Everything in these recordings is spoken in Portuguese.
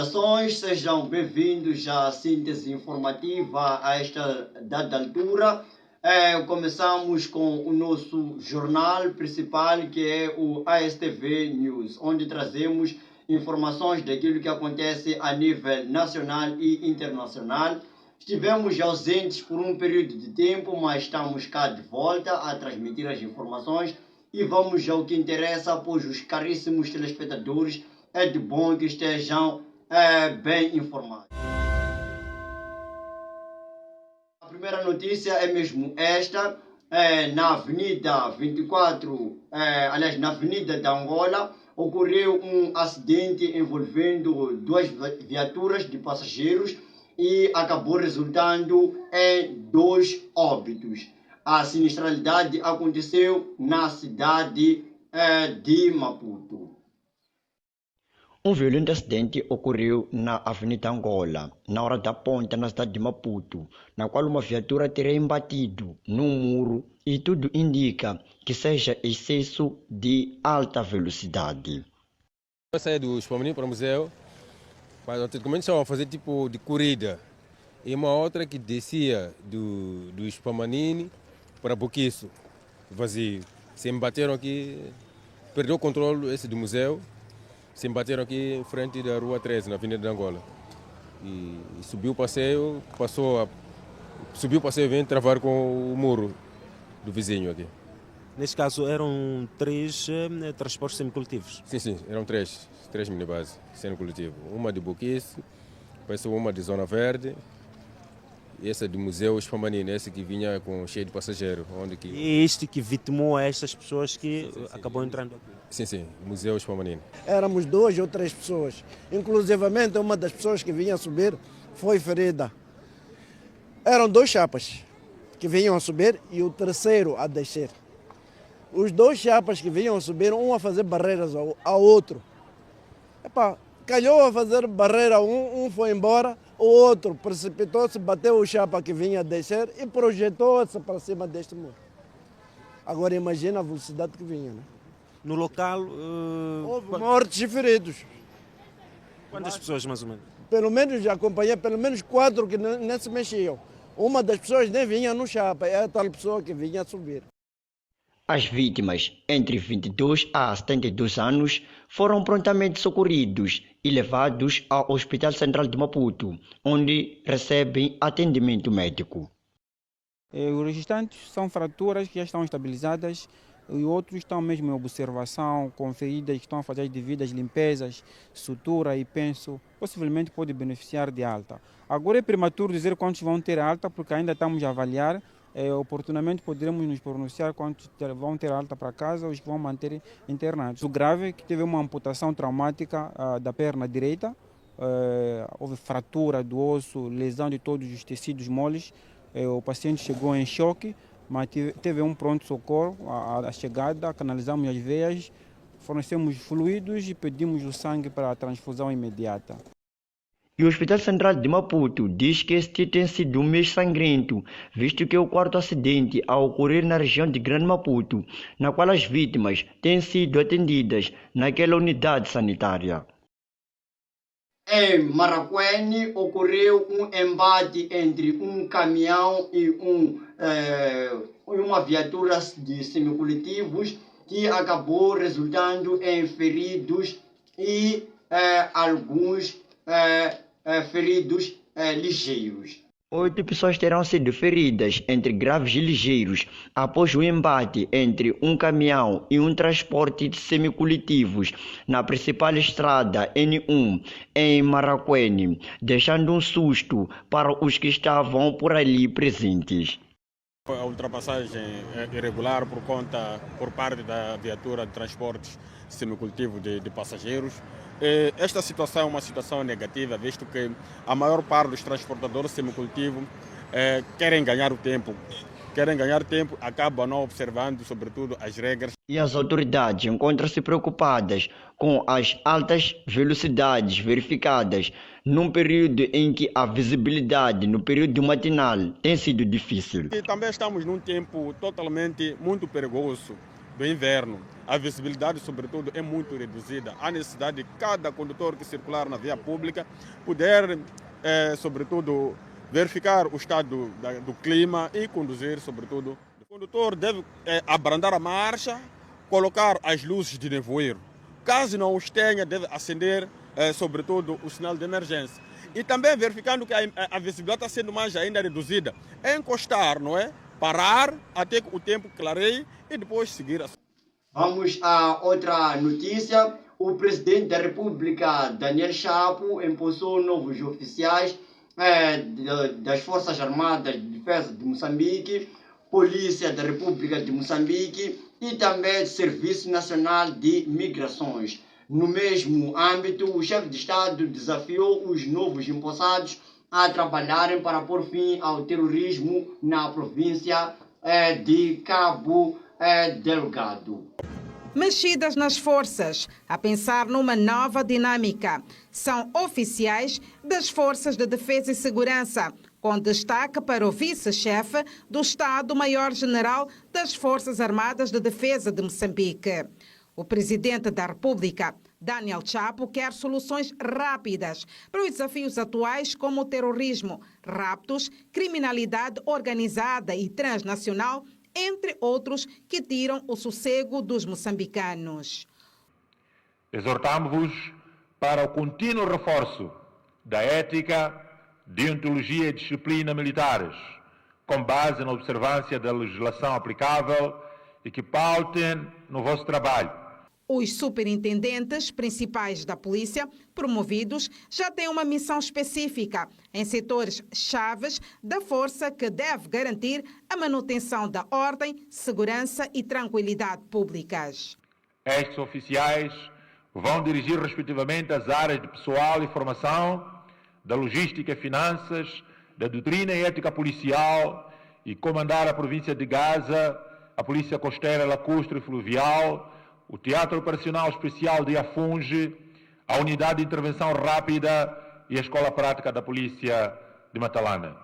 Saudações, sejam bem-vindos à síntese informativa a esta dada altura. Começamos com o nosso jornal principal, que é o ASTV News, onde trazemos informações daquilo que acontece a nível nacional e internacional. Estivemos ausentes por um período de tempo, mas estamos cá de volta a transmitir as informações e vamos ao que interessa, pois os caríssimos telespectadores é de bom que estejam bem informados. A primeira notícia é mesmo esta, na Avenida 24, na Avenida da Angola, ocorreu um acidente envolvendo duas viaturas de passageiros e acabou resultando em 2 óbitos. A sinistralidade aconteceu na cidade de Maputo. Um violento acidente ocorreu na Avenida Angola, na hora da ponta na cidade de Maputo, na qual uma viatura teria embatido num muro e tudo indica que seja excesso de alta velocidade. Eu saí do Spamanini para o museu, mas antigamente estavam a fazer tipo de corrida. E uma outra que descia do Spamanini para Boquiço, vazio. Se embateram aqui, perdeu o controle esse do museu. Se embateram aqui em frente da Rua 13, na Avenida de Angola. E subiu o passeio, subiu o passeio e veio travar com o muro do vizinho aqui. Neste caso eram 3 transportes semicoletivos? Sim, eram 3 minibuses semicoletivos. Uma de Boquiço, depois uma de Zona Verde, e essa do Museu Spamanini, esse que vinha cheio de passageiros. E este que vitimou a estas pessoas que acabou entrando aqui? Sim, Museu Spamanini. Éramos 2 ou 3 pessoas. Inclusivamente, uma das pessoas que vinha a subir foi ferida. Eram 2 chapas que vinham a subir e o terceiro a descer. Os 2 chapas que vinham a subir, um a fazer barreiras ao outro. Calhou a fazer barreira, um foi embora, o outro precipitou-se, bateu o chapa que vinha a descer e projetou-se para cima deste muro. Agora imagina a velocidade que vinha, né? No local... houve mortes e feridos. Quantas pessoas, mais ou menos? Pelo menos, já acompanhei pelo menos 4 que nem se mexiam. Uma das pessoas nem vinha no chapa, é a tal pessoa que vinha a subir. As vítimas, entre 22 a 72 anos, foram prontamente socorridos e levados ao Hospital Central de Maputo, onde recebem atendimento médico. Os restantes são fraturas que já estão estabilizadas e outros estão mesmo em observação, com feridas que estão a fazer as devidas limpezas, sutura e penso, possivelmente pode beneficiar de alta. Agora é prematuro dizer quantos vão ter alta, porque ainda estamos a avaliar. Oportunamente poderemos nos pronunciar quantos vão ter alta para casa, os que vão manter internados. O grave é que teve uma amputação traumática da perna direita, houve fratura do osso, lesão de todos os tecidos moles. O paciente chegou em choque, mas teve um pronto-socorro à chegada, canalizamos as veias, fornecemos fluidos e pedimos o sangue para a transfusão imediata. E o Hospital Central de Maputo diz que este tem sido um mês sangrento, visto que é o 4º acidente a ocorrer na região de Grande Maputo, na qual as vítimas têm sido atendidas naquela unidade sanitária. Em Maracuene ocorreu um embate entre um caminhão e uma viatura de semicoletivos que acabou resultando em feridos e alguns feridos ligeiros. 8 pessoas terão sido feridas, entre graves e ligeiros, após o embate entre um caminhão e um transporte de semicoletivos na principal estrada N1 em Maracuene, deixando um susto para os que estavam por ali presentes. A ultrapassagem irregular por parte da viatura de transportes semicoletivo de passageiros. Esta situação é uma situação negativa, visto que a maior parte dos transportadores semicoletivo querem ganhar tempo, acabam não observando, sobretudo, as regras. E as autoridades encontram-se preocupadas com as altas velocidades verificadas num período em que a visibilidade no período matinal tem sido difícil. E também estamos num tempo totalmente muito perigoso, do inverno. A visibilidade, sobretudo, é muito reduzida. Há necessidade de cada condutor que circular na via pública poder, sobretudo, verificar o estado do clima e conduzir, sobretudo. O condutor deve abrandar a marcha, colocar as luzes de nevoeiro. Caso não os tenha, deve acender, sobretudo, o sinal de emergência. E também verificando que a visibilidade está sendo mais ainda reduzida, encostar, não é? Parar até que o tempo clareie e depois seguir. Vamos a outra notícia. O presidente da República, Daniel Chapo, empossou novos oficiais das Forças Armadas de Defesa de Moçambique, Polícia da República de Moçambique e também Serviço Nacional de Migrações. No mesmo âmbito, o chefe de Estado desafiou os novos empossados a trabalharem para pôr fim ao terrorismo na província de Cabo Delgado. Mexidas nas forças, a pensar numa nova dinâmica. São oficiais das Forças de Defesa e Segurança, com destaque para o vice-chefe do Estado-Maior-General das Forças Armadas de Defesa de Moçambique. O presidente da República, Daniel Chapo, quer soluções rápidas para os desafios atuais como o terrorismo, raptos, criminalidade organizada e transnacional, entre outros, que tiram o sossego dos moçambicanos. Exortamos-vos para o contínuo reforço da ética, deontologia e disciplina militares, com base na observância da legislação aplicável e que pautem no vosso trabalho. Os superintendentes principais da polícia, promovidos, já têm uma missão específica em setores chaves da força que deve garantir a manutenção da ordem, segurança e tranquilidade públicas. Estes oficiais vão dirigir respectivamente as áreas de pessoal e formação, da logística e finanças, da doutrina e ética policial e comandar a província de Gaza, a Polícia Costeira, Lacustre e Fluvial, o Teatro Operacional Especial de Afunge, a Unidade de Intervenção Rápida e a Escola Prática da Polícia de Matalana.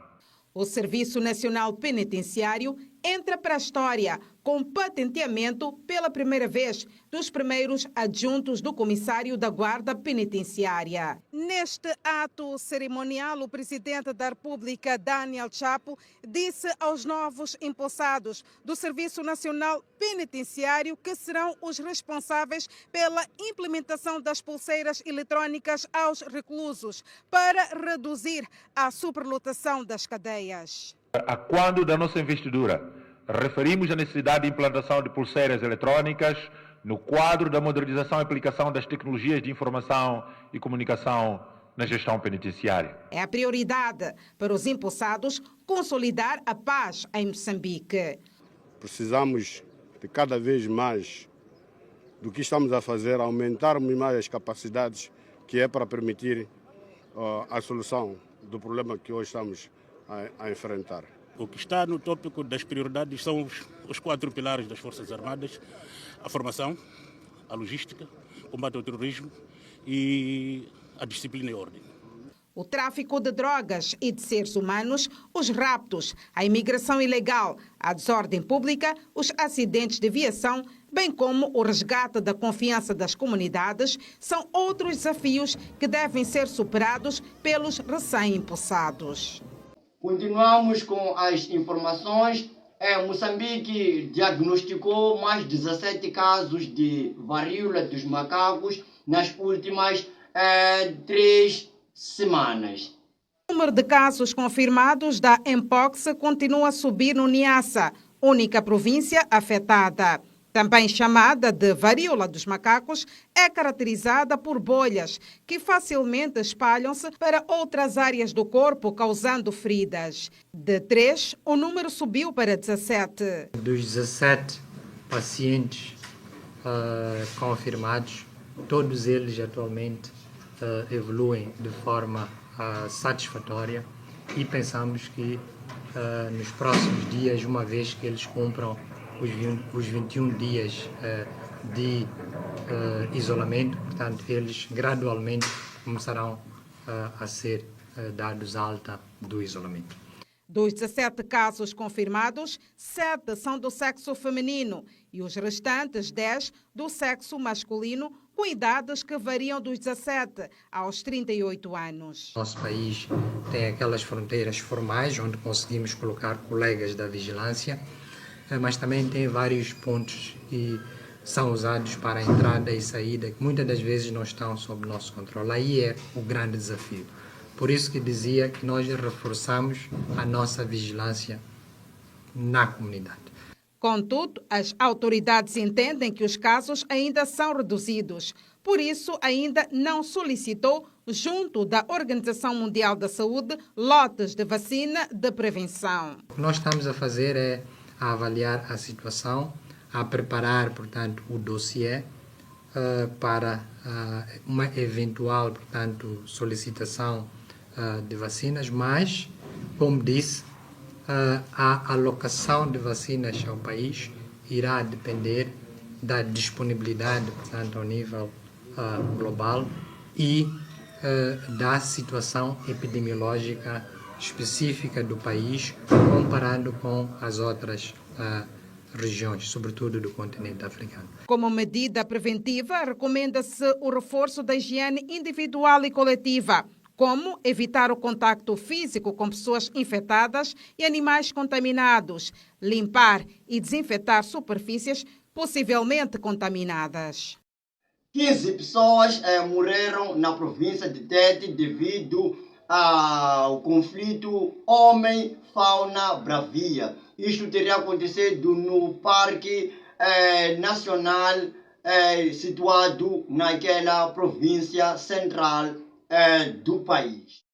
O Serviço Nacional Penitenciário entra para a história com patenteamento pela primeira vez dos primeiros adjuntos do Comissário da Guarda Penitenciária. Neste ato cerimonial, o presidente da República, Daniel Chapo, disse aos novos empossados do Serviço Nacional Penitenciário que serão os responsáveis pela implementação das pulseiras eletrônicas aos reclusos para reduzir a superlotação das cadeias. A quando da nossa investidura, referimos a necessidade de implantação de pulseiras eletrônicas no quadro da modernização e aplicação das tecnologias de informação e comunicação na gestão penitenciária. É a prioridade para os empossados consolidar a paz em Moçambique. Precisamos de cada vez mais do que estamos a fazer, aumentarmos mais as capacidades que é para permitir a solução do problema que hoje estamos a enfrentar. O que está no tópico das prioridades são os 4 pilares das Forças Armadas: a formação, a logística, o combate ao terrorismo e a disciplina e ordem. O tráfico de drogas e de seres humanos, os raptos, a imigração ilegal, a desordem pública, os acidentes de viação, bem como o resgate da confiança das comunidades, são outros desafios que devem ser superados pelos recém-empossados. Continuamos com as informações. Moçambique diagnosticou mais 17 casos de varíola dos macacos nas últimas 3 semanas. O número de casos confirmados da Mpox continua a subir no Niassa, única província afetada. Também chamada de varíola dos macacos, é caracterizada por bolhas que facilmente espalham-se para outras áreas do corpo, causando feridas. De 3, o número subiu para 17. Dos 17 pacientes confirmados, todos eles atualmente evoluem de forma satisfatória e pensamos que nos próximos dias, uma vez que eles cumpram os 21 dias de isolamento, portanto, eles gradualmente começarão a ser dados alta do isolamento. Dos 17 casos confirmados, 7 são do sexo feminino e os restantes 10 do sexo masculino, com idades que variam dos 17 aos 38 anos. Nosso país tem aquelas fronteiras formais onde conseguimos colocar colegas da vigilância, mas também tem vários pontos que são usados para a entrada e saída, que muitas das vezes não estão sob nosso controle. Aí é o grande desafio. Por isso que dizia que nós reforçamos a nossa vigilância na comunidade. Contudo, as autoridades entendem que os casos ainda são reduzidos. Por isso, ainda não solicitou, junto da Organização Mundial da Saúde, lotes de vacina de prevenção. O que nós estamos a fazer é a avaliar a situação, a preparar, portanto, o dossiê para uma eventual, portanto, solicitação de vacinas, mas, como disse, a alocação de vacinas ao país irá depender da disponibilidade, portanto, ao nível global e da situação epidemiológica específica do país, comparando com as outras regiões, sobretudo do continente africano. Como medida preventiva, recomenda-se o reforço da higiene individual e coletiva, como evitar o contacto físico com pessoas infectadas e animais contaminados, limpar e desinfetar superfícies possivelmente contaminadas. 15 pessoas morreram na província de Tete devido ao conflito homem-fauna-bravia. Isto teria acontecido no Parque Nacional situado naquela província central do país.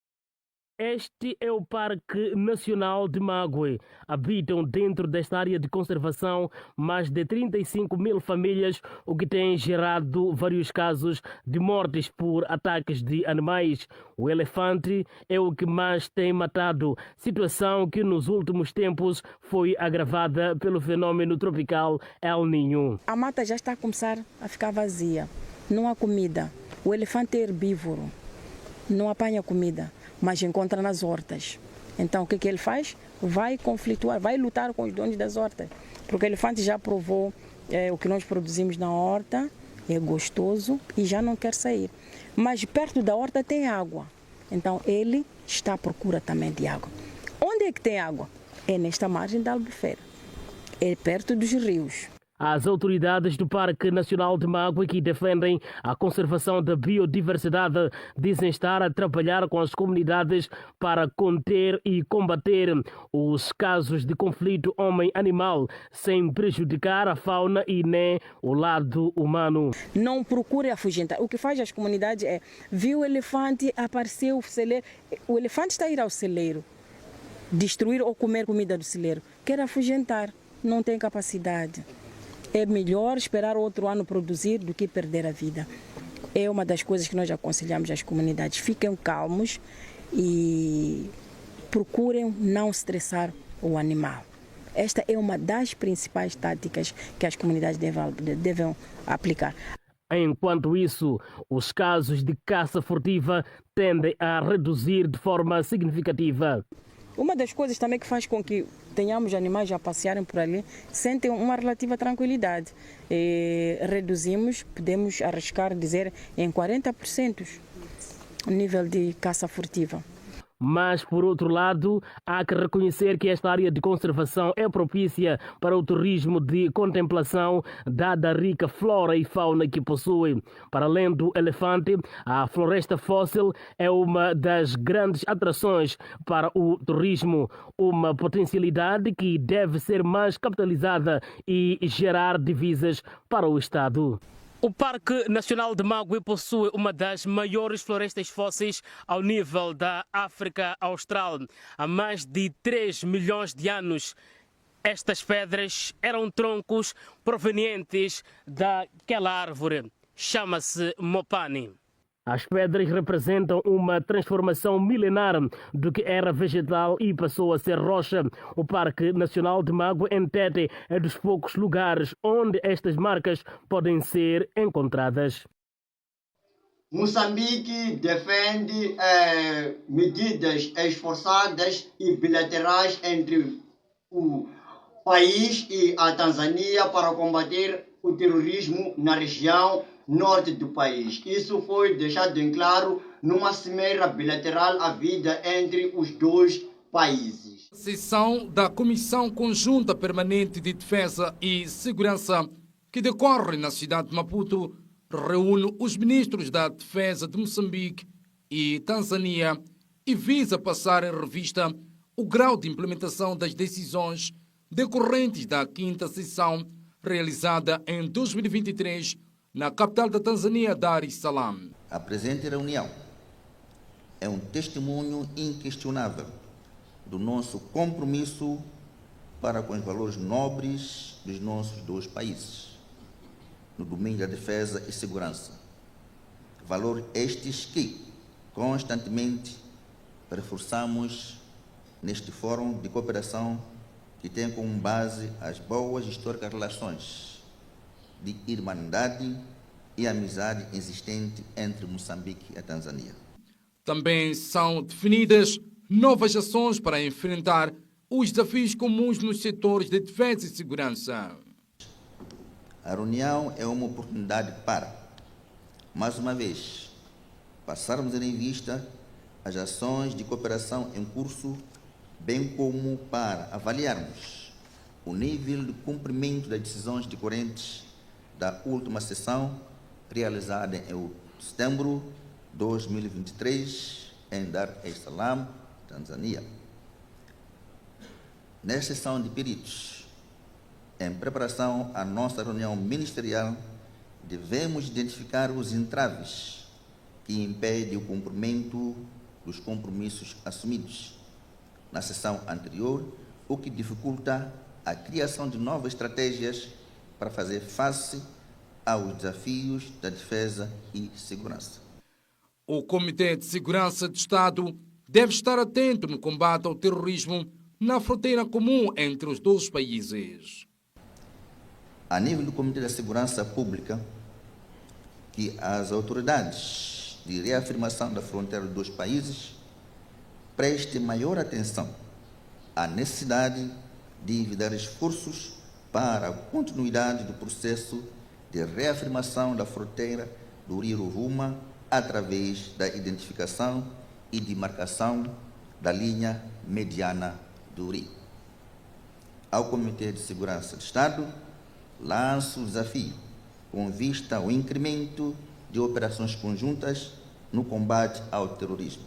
Este é o Parque Nacional de Magwe. Habitam dentro desta área de conservação mais de 35 mil famílias, o que tem gerado vários casos de mortes por ataques de animais. O elefante é o que mais tem matado, situação que nos últimos tempos foi agravada pelo fenômeno tropical El Niño. A mata já está a começar a ficar vazia, não há comida. O elefante é herbívoro, não apanha comida, mas encontra nas hortas. Então o que ele faz? Vai conflituar, vai lutar com os donos das hortas. Porque o elefante já provou o que nós produzimos na horta, é gostoso e já não quer sair. Mas perto da horta tem água. Então ele está à procura também de água. Onde é que tem água? É nesta margem da Albufeira. É perto dos rios. As autoridades do Parque Nacional de Magwe, que defendem a conservação da biodiversidade, dizem estar a trabalhar com as comunidades para conter e combater os casos de conflito homem-animal, sem prejudicar a fauna e nem o lado humano. Não procure afugentar. O que faz as comunidades é, viu o elefante, apareceu o celeiro. O elefante está a ir ao celeiro, destruir ou comer comida do celeiro. Quer afugentar, não tem capacidade. É melhor esperar outro ano produzir do que perder a vida. É uma das coisas que nós aconselhamos às comunidades. Fiquem calmos e procurem não estressar o animal. Esta é uma das principais táticas que as comunidades devem aplicar. Enquanto isso, os casos de caça furtiva tendem a reduzir de forma significativa. Uma das coisas também que faz com que tenhamos animais a passearem por ali, sentem uma relativa tranquilidade. Reduzimos, podemos arriscar dizer, em 40% o nível de caça furtiva. Mas, por outro lado, há que reconhecer que esta área de conservação é propícia para o turismo de contemplação, dada a rica flora e fauna que possui. Para além do elefante, a floresta fóssil é uma das grandes atrações para o turismo, uma potencialidade que deve ser mais capitalizada e gerar divisas para o Estado. O Parque Nacional de Magwe possui uma das maiores florestas fósseis ao nível da África Austral. Há mais de 3 milhões de anos, estas pedras eram troncos provenientes daquela árvore. Chama-se Mopane. As pedras representam uma transformação milenar do que era vegetal e passou a ser rocha. O Parque Nacional de Magwe em Tete é dos poucos lugares onde estas marcas podem ser encontradas. Moçambique defende medidas esforçadas e bilaterais entre o país e a Tanzânia para combater o terrorismo na região norte do país. Isso foi deixado em claro numa cimeira bilateral havida entre os dois países. A sessão da Comissão Conjunta Permanente de Defesa e Segurança, que decorre na cidade de Maputo, reúne os ministros da Defesa de Moçambique e Tanzânia e visa passar em revista o grau de implementação das decisões decorrentes da 5ª sessão realizada em 2023 na capital da Tanzânia, Dar es Salaam. A presente reunião é um testemunho inquestionável do nosso compromisso para com os valores nobres dos nossos dois países, no domínio da defesa e segurança. Valores estes que constantemente reforçamos neste fórum de cooperação que tem como base as boas e históricas relações de irmandade e amizade existente entre Moçambique e a Tanzânia. Também são definidas novas ações para enfrentar os desafios comuns nos setores de defesa e segurança. A reunião é uma oportunidade para, mais uma vez, passarmos em revista as ações de cooperação em curso, bem como para avaliarmos o nível de cumprimento das decisões decorrentes da última sessão realizada em setembro de 2023 em Dar es Salaam, Tanzânia. Nesta sessão de peritos, em preparação à nossa reunião ministerial, devemos identificar os entraves que impedem o cumprimento dos compromissos assumidos na sessão anterior, o que dificulta a criação de novas estratégias para fazer face aos desafios da defesa e segurança. O Comitê de Segurança de Estado deve estar atento no combate ao terrorismo na fronteira comum entre os dois países. A nível do Comitê da Segurança Pública, que as autoridades de reafirmação da fronteira dos dois países prestem maior atenção à necessidade de envidar esforços para a continuidade do processo de reafirmação da fronteira do rio Rovuma através da identificação e demarcação da linha mediana do rio. Ao Comitê de Segurança do Estado, lanço o desafio com vista ao incremento de operações conjuntas no combate ao terrorismo.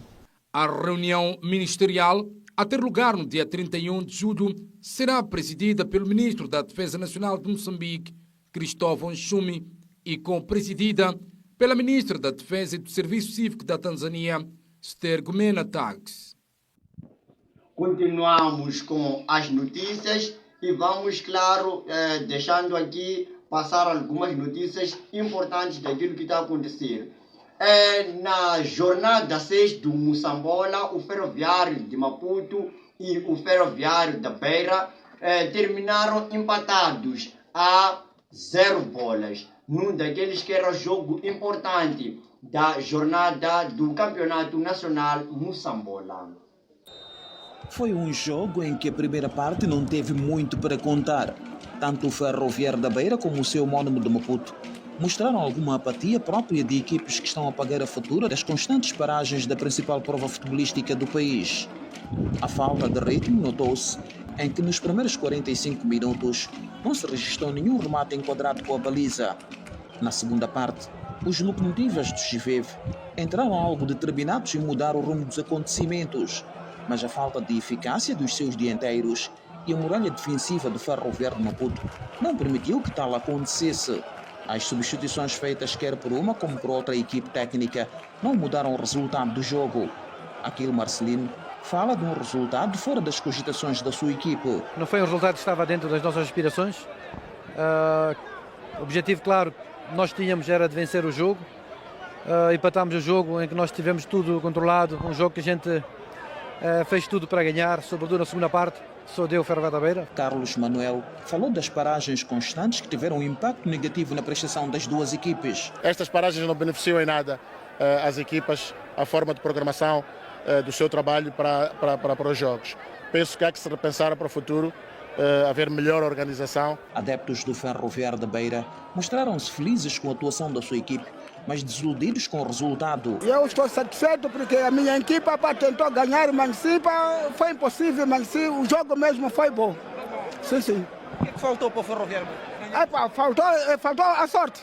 A reunião ministerial, a ter lugar no dia 31 de julho, será presidida pelo Ministro da Defesa Nacional de Moçambique, Cristóvão Nchumi, e co-presidida pela Ministra da Defesa e do Serviço Cívico da Tanzânia, Stergomena Tax. Continuamos com as notícias e vamos, claro, deixando aqui passar algumas notícias importantes daquilo que está a acontecer. Na jornada 6 do Moçambola, o ferroviário de Maputo e o ferroviário da Beira terminaram empatados a 0 bolas, num daqueles que era jogo importante da jornada do Campeonato Nacional Moçambola. Foi um jogo em que a primeira parte não teve muito para contar. Tanto o Ferroviário da Beira como o seu homónimo de Maputo mostraram alguma apatia própria de equipes que estão a pagar a fatura das constantes paragens da principal prova futebolística do país. A falta de ritmo notou-se em que nos primeiros 45 minutos não se registrou nenhum remate enquadrado com a baliza. Na segunda parte, os locomotivas do Chiveve entraram algo determinados em mudar o rumo dos acontecimentos, mas a falta de eficácia dos seus dianteiros e a muralha defensiva do Ferroviário de Maputo não permitiu que tal acontecesse. As substituições feitas quer por uma como por outra equipe técnica não mudaram o resultado do jogo. Aquilo Marcelino fala de um resultado fora das cogitações da sua equipe. Não foi um resultado que estava dentro das nossas aspirações. O objetivo, claro, nós tínhamos era de vencer o jogo. Empatámos o jogo em que nós tivemos tudo controlado, um jogo que a gente fez tudo para ganhar, sobretudo na segunda parte, só deu o Ferroviário da Beira. Carlos Manuel falou das paragens constantes que tiveram um impacto negativo na prestação das duas equipes. Estas paragens não beneficiam em nada as equipas, a forma de programação do seu trabalho para os jogos. Penso que há que se repensar para o futuro, haver melhor organização. Adeptos do Ferroviário da Beira mostraram-se felizes com a atuação da sua equipe, mas desiludidos com o resultado. Eu estou satisfeito porque a minha equipa tentou ganhar, mas foi impossível, mas o jogo mesmo foi bom. Sim, sim. O que faltou para o Ferroviário? Faltou a sorte.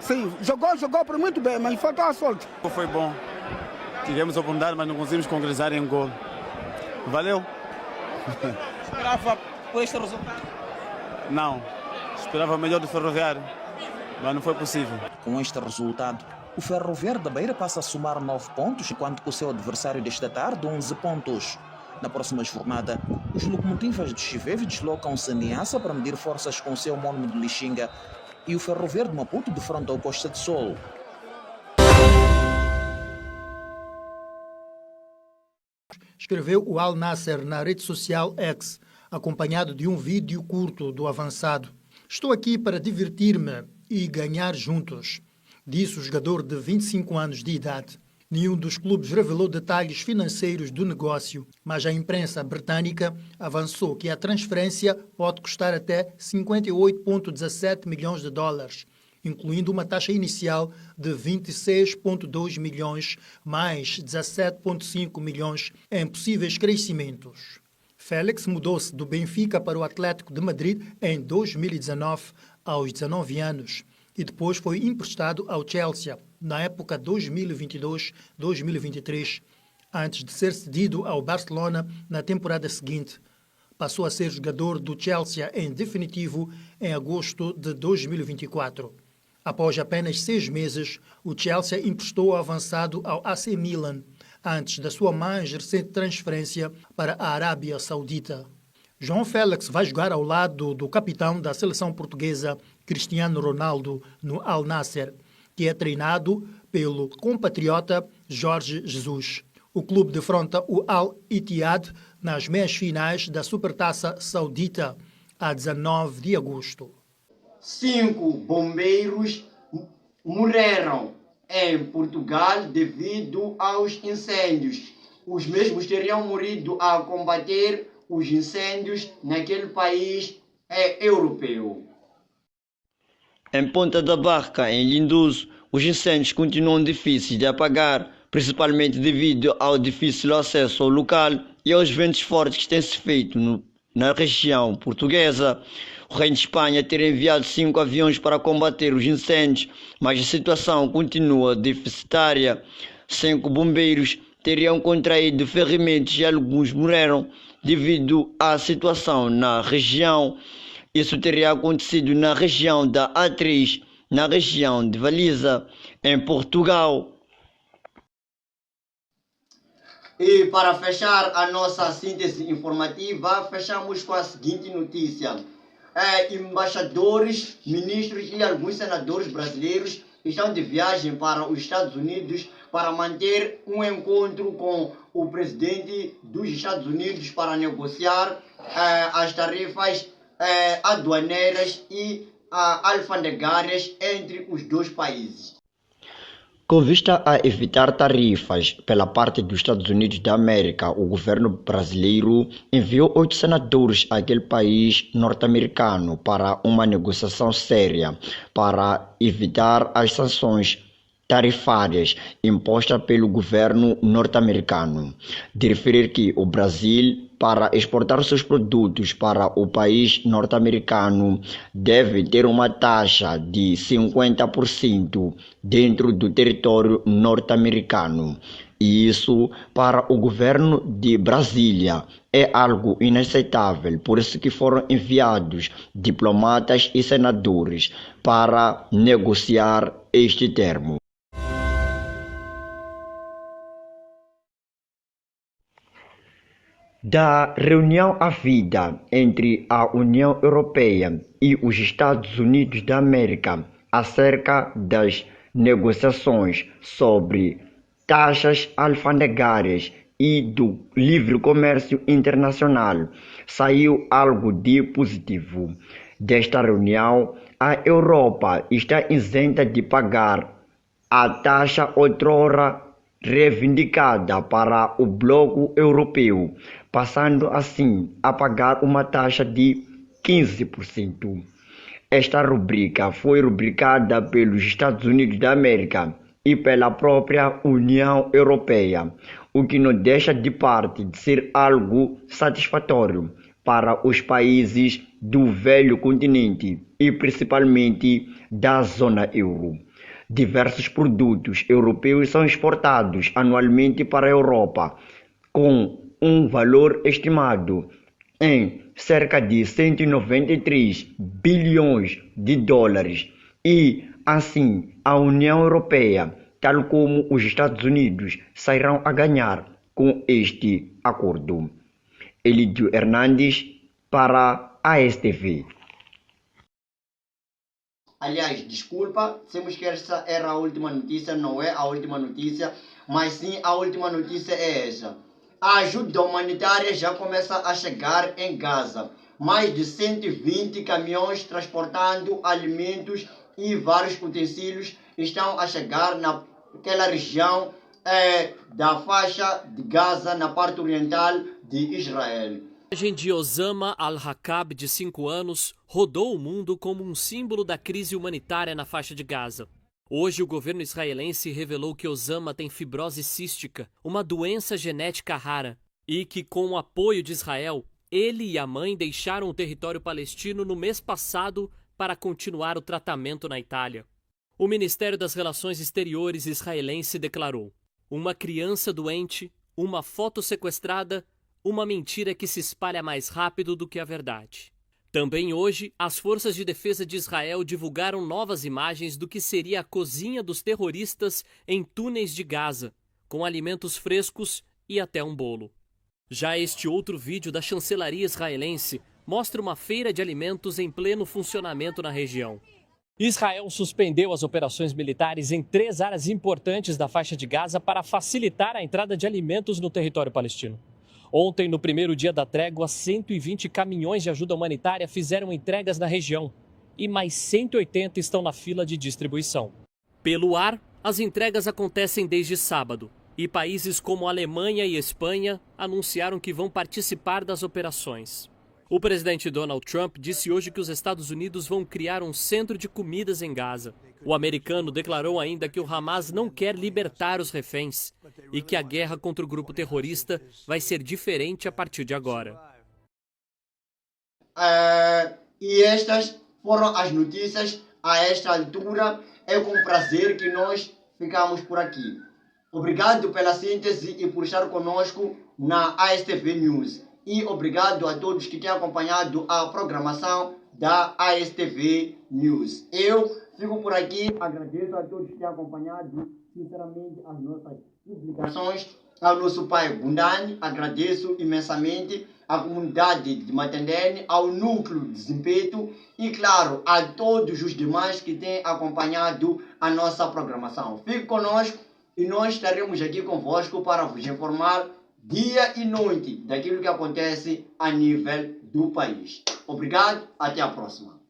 Sim, jogou por muito bem, mas faltou a sorte. Foi bom. Tivemos a oportunidade, mas não conseguimos concretizar em gol. Valeu. Esperava por este resultado? Não. Esperava melhor do Ferroviário, mas não foi possível. Com este resultado, o Ferroviário da Beira passa a somar 9 pontos, enquanto que o seu adversário desta tarde 11 pontos. Na próxima jornada, os locomotivas de Chiveve deslocam-se a Niassa para medir forças com o seu homónimo de Lixinga e o Ferroviário de Maputo defronta ao Costa de Sol. Escreveu o Al Nasser na rede social X, acompanhado de um vídeo curto do avançado. Estou aqui para divertir-me e ganhar juntos, disse o jogador de 25 anos de idade. Nenhum dos clubes revelou detalhes financeiros do negócio, mas a imprensa britânica avançou que a transferência pode custar até 58,17 milhões de dólares, incluindo uma taxa inicial de 26,2 milhões mais 17,5 milhões em possíveis crescimentos. Félix mudou-se do Benfica para o Atlético de Madrid em 2019, aos 19 anos, e depois foi emprestado ao Chelsea na época 2022-2023, antes de ser cedido ao Barcelona na temporada seguinte. Passou a ser jogador do Chelsea em definitivo em agosto de 2024. Após apenas 6 meses, o Chelsea emprestou o avançado ao AC Milan, antes da sua mais recente transferência para a Arábia Saudita. João Félix vai jogar ao lado do capitão da seleção portuguesa, Cristiano Ronaldo, no Al Nasser, que é treinado pelo compatriota Jorge Jesus. O clube defronta o Al Ittihad nas meias finais da Supertaça Saudita, a 19 de agosto. 5 bombeiros morreram em Portugal devido aos incêndios. Os mesmos teriam morrido a combater os incêndios naquele país europeu. Em Ponta da Barca, em Lindoso, os incêndios continuam difíceis de apagar, principalmente devido ao difícil acesso ao local e aos ventos fortes que têm se feito na região portuguesa. O Reino de Espanha teria enviado 5 aviões para combater os incêndios, mas a situação continua deficitária. 5 bombeiros teriam contraído ferimentos e alguns morreram devido à situação na região. Isso teria acontecido na região da A3, na região de Valiza, em Portugal. E para fechar a nossa síntese informativa, fechamos com a seguinte notícia. Embaixadores, ministros e alguns senadores brasileiros estão de viagem para os Estados Unidos para manter um encontro com o presidente dos Estados Unidos para negociar as tarifas aduaneiras e alfandegárias entre os dois países. Com vista a evitar tarifas pela parte dos Estados Unidos da América, o governo brasileiro enviou 8 senadores àquele país norte-americano para uma negociação séria para evitar as sanções tarifárias impostas pelo governo norte-americano. De referir que o Brasil, para exportar seus produtos para o país norte-americano, deve ter uma taxa de 50% dentro do território norte-americano. E isso, para o governo de Brasília, é algo inaceitável. Por isso que foram enviados diplomatas e senadores para negociar este termo. Da reunião havida entre a União Europeia e os Estados Unidos da América acerca das negociações sobre taxas alfandegárias e do livre comércio internacional, saiu algo de positivo. Desta reunião, a Europa está isenta de pagar a taxa outrora reivindicada para o bloco europeu, passando assim a pagar uma taxa de 15%. Esta rubrica foi rubricada pelos Estados Unidos da América e pela própria União Europeia, o que não deixa de parte de ser algo satisfatório para os países do velho continente e principalmente da zona euro. Diversos produtos europeus são exportados anualmente para a Europa, com um valor estimado em cerca de 193 bilhões de dólares. E, assim, a União Europeia, tal como os Estados Unidos, sairão a ganhar com este acordo. Elidio Hernandes para a ASTV. Aliás, desculpa, temos que essa era a última notícia, não é a última notícia, mas sim a última notícia é essa. A ajuda humanitária já começa a chegar em Gaza. Mais de 120 caminhões transportando alimentos e vários utensílios estão a chegar naquela região da faixa de Gaza, na parte oriental de Israel. A imagem de Osama al-Hakab, de 5 anos, rodou o mundo como um símbolo da crise humanitária na faixa de Gaza. Hoje, o governo israelense revelou que Osama tem fibrose cística, uma doença genética rara, e que, com o apoio de Israel, ele e a mãe deixaram o território palestino no mês passado para continuar o tratamento na Itália. O Ministério das Relações Exteriores israelense declarou: uma criança doente, uma foto sequestrada, uma mentira que se espalha mais rápido do que a verdade. Também hoje, as forças de defesa de Israel divulgaram novas imagens do que seria a cozinha dos terroristas em túneis de Gaza, com alimentos frescos e até um bolo. Já este outro vídeo da chancelaria israelense mostra uma feira de alimentos em pleno funcionamento na região. Israel suspendeu as operações militares em 3 áreas importantes da faixa de Gaza para facilitar a entrada de alimentos no território palestino. Ontem, no primeiro dia da trégua, 120 caminhões de ajuda humanitária fizeram entregas na região e mais 180 estão na fila de distribuição. Pelo ar, as entregas acontecem desde sábado e países como Alemanha e Espanha anunciaram que vão participar das operações. O presidente Donald Trump disse hoje que os Estados Unidos vão criar um centro de comidas em Gaza. O americano declarou ainda que o Hamas não quer libertar os reféns e que a guerra contra o grupo terrorista vai ser diferente a partir de agora. E estas foram as notícias a esta altura. É com prazer que nós ficamos por aqui. Obrigado pela síntese e por estar conosco na ASTV News. E obrigado a todos que têm acompanhado a programação da ASTV News. Eu fico por aqui, agradeço a todos que têm acompanhado, sinceramente, as nossas publicações, ao nosso pai Bundani, agradeço imensamente à comunidade de Matendene, ao núcleo de Zimpeto e, claro, a todos os demais que têm acompanhado a nossa programação. Fique conosco e nós estaremos aqui convosco para vos informar dia e noite daquilo que acontece a nível do país. Obrigado, até a próxima.